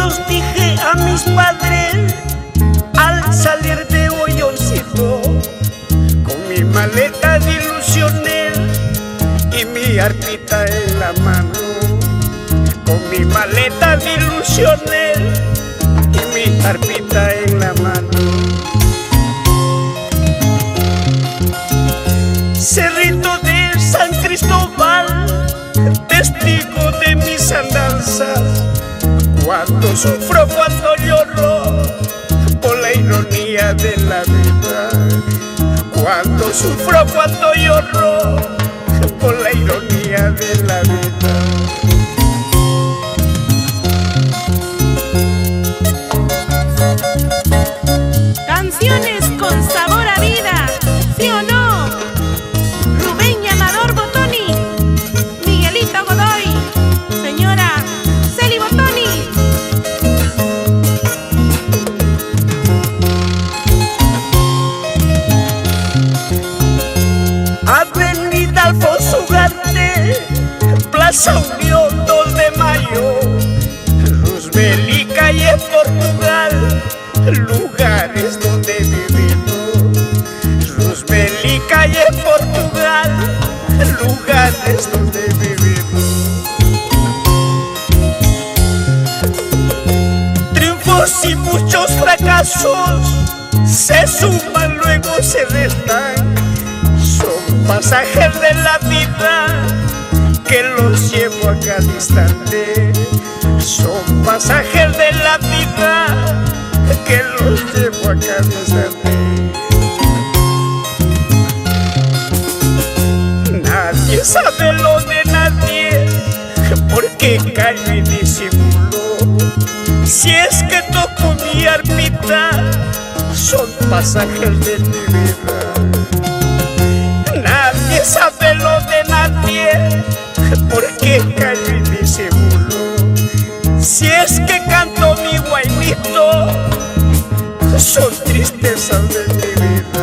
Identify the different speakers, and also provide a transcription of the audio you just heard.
Speaker 1: muchos dije a mis padres al salir de Hoyoncito, con mi maleta de ilusiones y mi arpita en la mano. Con mi maleta de ilusiones y mi arpita en la mano. Cerrito de San Cristóbal, testigo de mis andanzas, cuando sufro, cuando lloro, por la ironía de la vida. Cuando sufro, cuando lloro, por la ironía de la vida.
Speaker 2: Canciones con sabor a vida, ¿sí o no? Rubén y Amador Bottoni, Miguelito Godoy, señora Celi Bottoni.
Speaker 1: Avenida Alfonso Ugarte, Plaza Unión 2 de Mayo, Roosevelt y calle Portugal, lugares donde he vivido. Roosevelt y calle Portugal, lugares donde he vivido. Triunfos y muchos fracasos se suman, luego se restan. Son pasajes de la vida que los llevo a cada instante. Son pasajes de la vida que los llevo a cada instante. Nadie sabe lo de nadie, porque callo y disimulo. Si es que toco mi arpita, son pasajes de mi vida. Nadie sabe lo de nadie, porque callo y disimulo. Si es que canto mi guainito, son tristezas de mi vida.